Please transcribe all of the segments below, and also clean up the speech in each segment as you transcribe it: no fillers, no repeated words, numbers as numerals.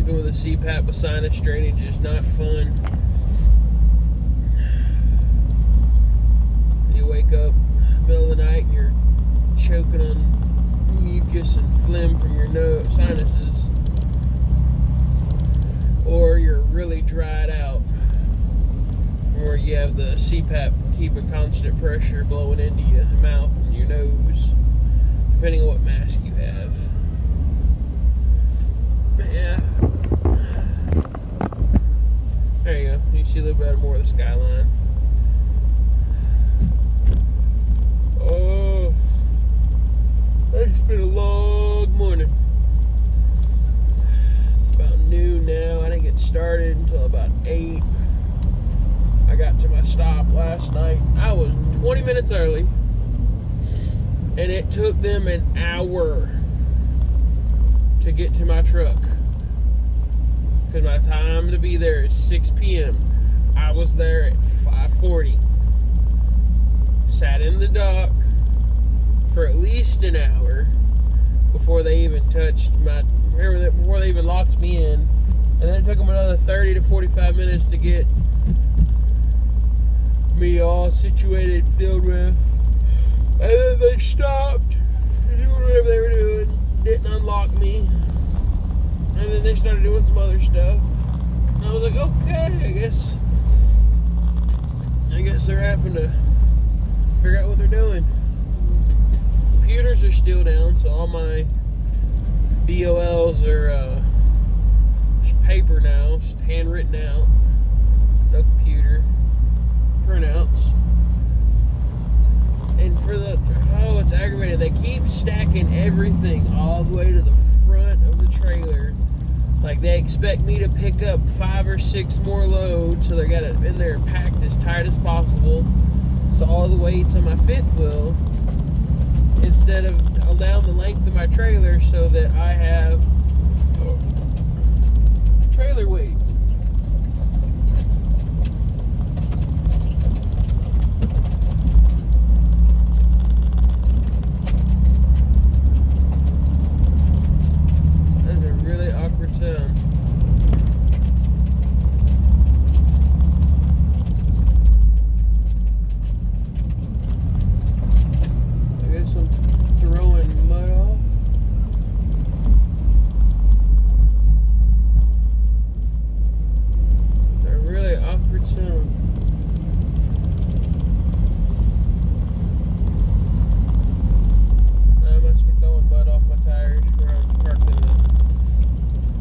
sleeping with a CPAP with sinus drainage is not fun. You wake up middle of the night and you're choking on mucus and phlegm from your sinuses, or you're really dried out, or you have the CPAP keeping constant pressure blowing into your mouth and your nose, depending on what mask you have. But yeah, there you go. You see a little bit more of the skyline. Oh, it's been a long morning. It's about noon now. I didn't get started until about 8. I got to my stop last night. I was 20 minutes early, and it took them an hour to get to my truck. Because my time to be there is 6 p.m. I was there at 5:40. Sat in the dock for at least an hour before they even before they even locked me in. And then it took them another 30 to 45 minutes to get me all situated, filled with. And then they stopped and did whatever they were doing. Didn't unlock me. And then they started doing some other stuff. And I was like, okay, I guess they're having to figure out what they're doing. Computers are still down, so all my DOLs are paper now, just handwritten out. No computer printouts. And it's aggravating. They keep stacking everything all the way to the front of the trailer. Like, they expect me to pick up 5 or 6 more loads, so they got it in there packed as tight as possible. So all the weight's on my fifth wheel instead of down the length of my trailer, so that I have trailer weight. That's a really awkward sound. Throwing mud off. A really awkward sound. I must be throwing mud off my tires where I'm parked in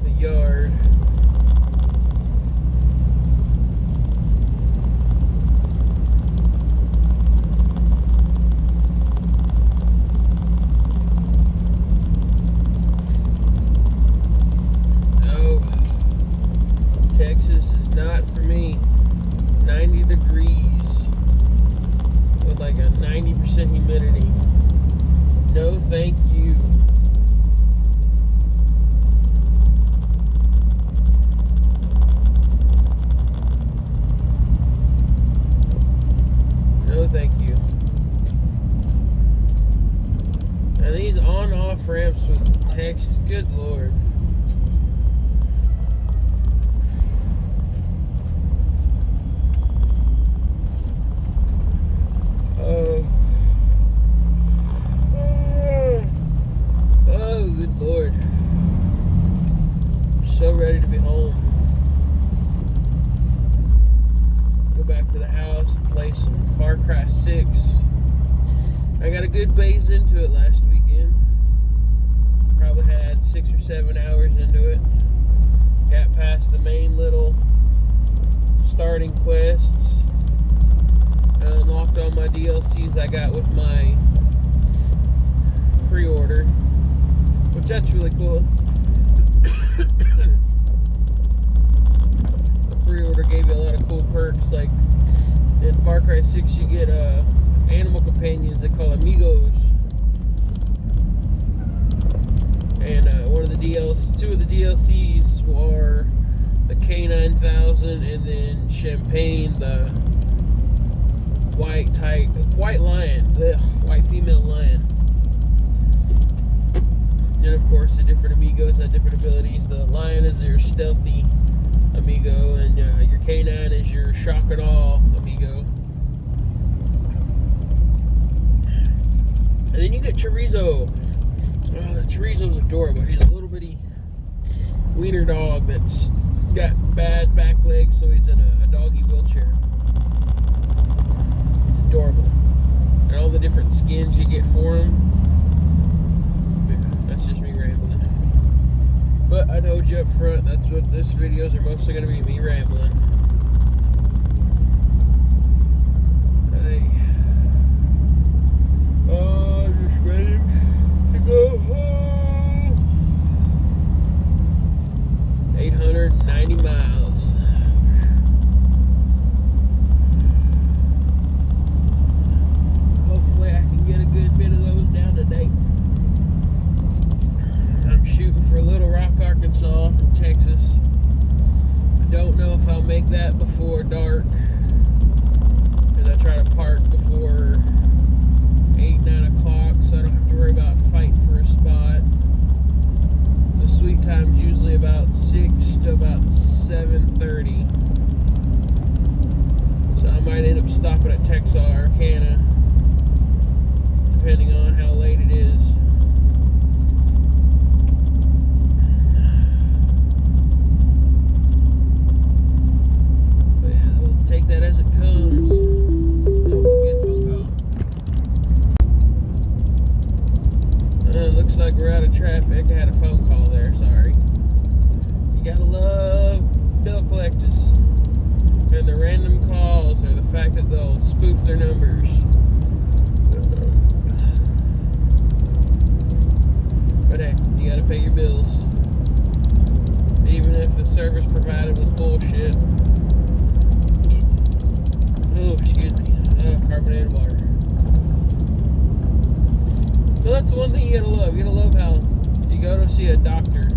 the yard. Texas is not for me. 90 degrees with like a 90% humidity. No, thank you. No, thank you. And these on-off ramps with Texas, good Lord. Oh, good Lord. I'm so ready to be home. Go back to the house and play some Far Cry 6. I got a good base into it last weekend. Probably had 6 or 7 hours into it. Got past the main little starting quests. I unlocked all my DLCs I got with my pre-order, which that's really cool. The pre-order gave you a lot of cool perks, like in Far Cry 6 you get animal companions they call amigos, and two of the DLCs were the K9000 and then Champagne, the white female lion. And of course, the different amigos have different abilities. The lion is your stealthy amigo, and your canine is your shock and awe amigo. And then you get Chorizo. Oh, the Chorizo's adorable. He's a little bitty wiener dog that's got bad back legs, so he's in a doggy wheelchair. It's adorable. And all the different skins you get for him. Yeah, that's just me rambling. But I told you up front, that's what this videos are mostly going to be, me rambling. Hey. Oh, I'm just ready to go home. 890 miles. Hopefully I can get a good bit of those down today. I'm shooting for Little Rock, Arkansas from Texas. I don't know if I'll make that before dark, because I try to park before 8, 9 o'clock, so I don't have to worry about fighting for a spot. The sweet time's usually about 6 to about 7:30. So I might end up stopping at Texarkana, depending on how late it is. But yeah, we'll take that as it comes. It looks like we're out of traffic. I had a phone call there, sorry. You gotta love bill collectors and the random calls, or the fact that they'll spoof their numbers. But hey, you gotta pay your bills. Even if the service provided was bullshit. Oh, excuse me. Carbonated water. Well, that's the one thing you gotta love. You gotta love how you go to see a doctor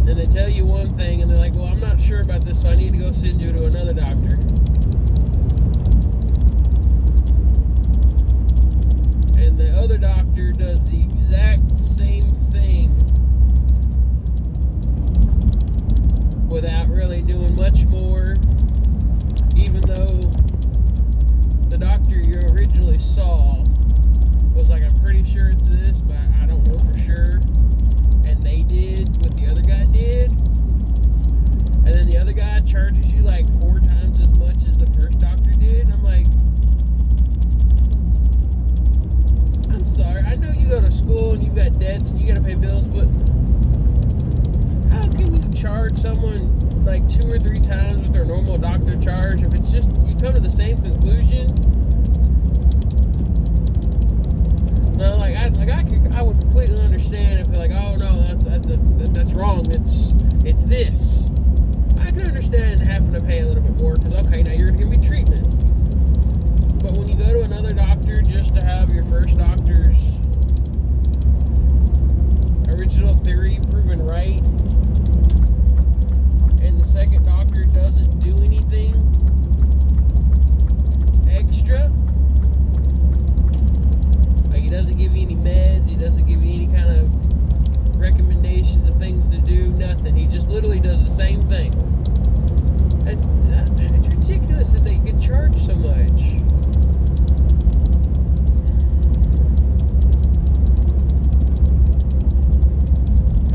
and they tell you one thing and they're like, well, I'm not sure about this, so I need to go send you to another doctor. And the other doctor does the exact same thing without really doing much more, even though the doctor you originally saw was like, I'm pretty sure it's this, but I don't know for sure. And they did what the other guy did. And then the other guy charges you like 4 times as much as the first doctor did. And I'm like, I'm sorry. I know you go to school and you got debts and you got to pay bills, but how can you charge someone like 2 or 3 times what their normal doctor charge if it's just, you come to the same conclusion? No, I would completely understand if they're like, oh no, that's wrong. It's this. I can understand having to pay a little bit more because okay, now you're gonna give me treatment. But when you go to another doctor just to have your first doctor's original theory proven right, and the second doctor doesn't do anything extra. He doesn't give you any meds, he doesn't give you any kind of recommendations of things to do, nothing. He just literally does the same thing. It's ridiculous that they can charge so much.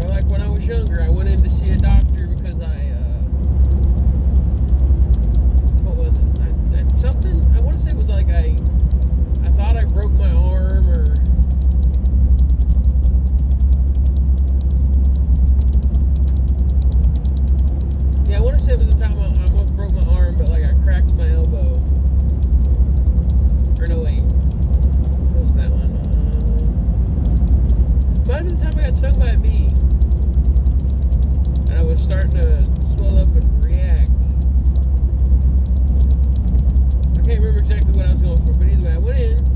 Or like when I was younger, I went in to see a doctor because what was it? Something, I want to say it was like I thought I broke my arm, or yeah, I want to say it was the time I almost broke my arm, but like I cracked my elbow. Or no, wait, what was that one? Might have been the time I got stung by a bee, and I was starting to swell up and react. I can't remember exactly what I was going for, but either way, I went in.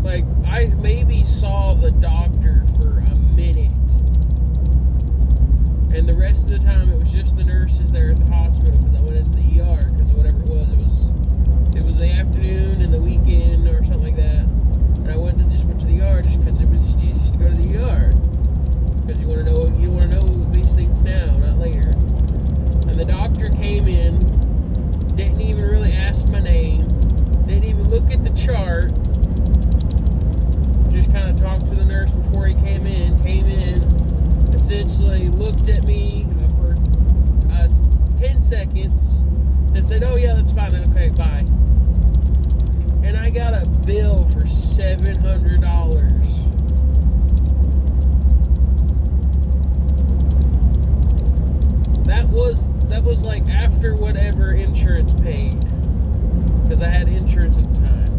Like, I maybe saw the doctor for a minute. And the rest of the time, it was just the nurses there at the hospital because I went into the ER because whatever it was the afternoon and the weekend or something like that. And I went to the ER seconds and said, oh yeah, that's fine, okay, bye. And I got a bill for $700. That was like after whatever insurance paid, because I had insurance at the time.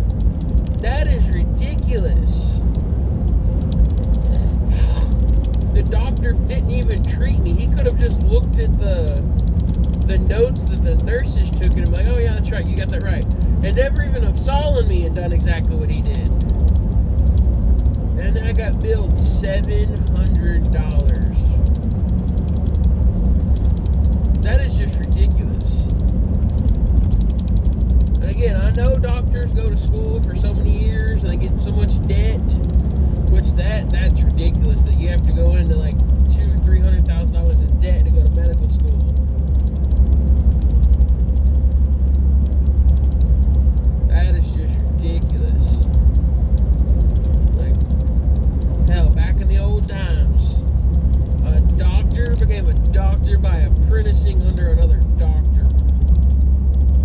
That is ridiculous. The doctor didn't even treat me. He could have just looked at the notes that the nurses took and I'm like, oh yeah, that's right, you got that right. And never even have saw me and done exactly what he did. And I got billed $700. That is just ridiculous. And again, I know doctors go to school for so many years and they get so much debt, which that's ridiculous that you have to go into like $200,000-$300,000 in debt to go to medical school. That is just ridiculous. Like, hell, back in the old times, a doctor became a doctor by apprenticing under another doctor.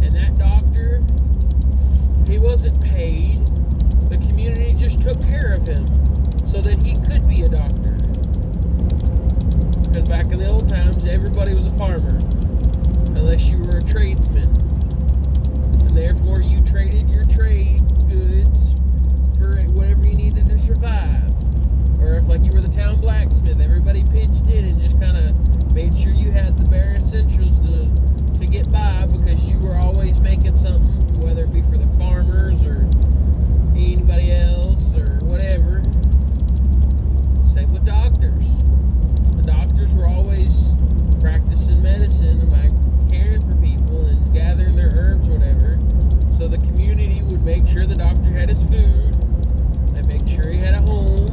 And that doctor, he wasn't paid. The community just took care of him so that he could be a doctor. Because back in the old times, everybody was a farmer, unless you were a tradesman. And therefore, you traded your trade goods for whatever you needed to survive. Or if, like, you were the town blacksmith, everybody pitched in and just kind of made sure you had the bare essentials to get by, because you were always making something, whether it be for the farmers or anybody else or whatever. Same with doctors. The doctors were always practicing medicine by caring for people and gathering their herbs or whatever. So the community would make sure the doctor had his food. They'd make sure he had a home.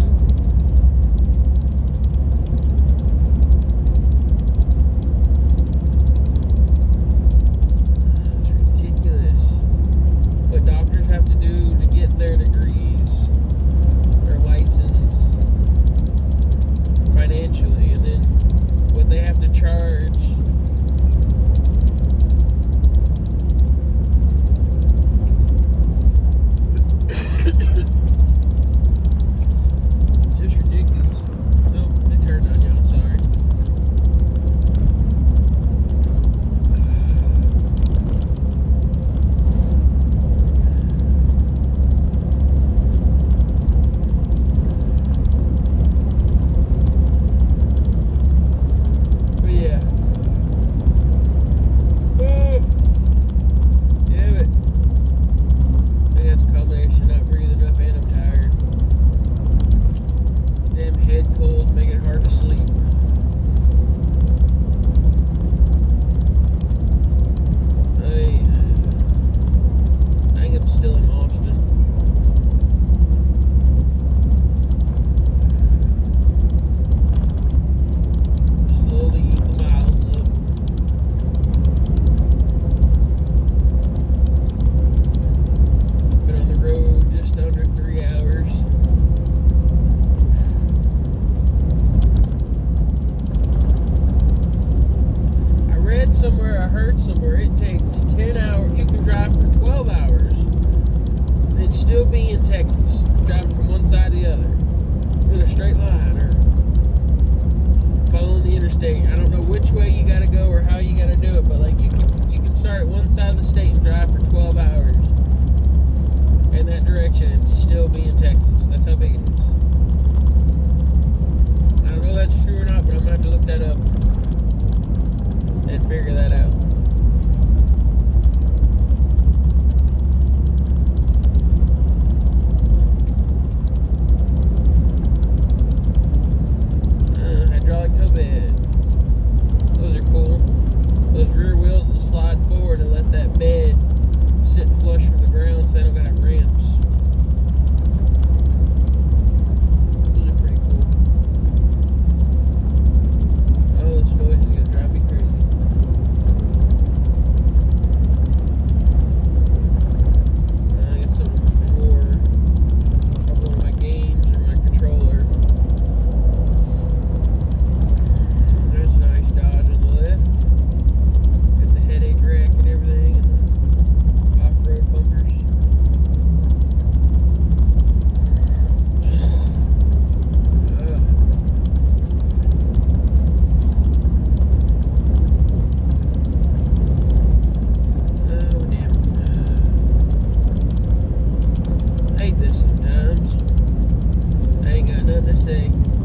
Tennessee.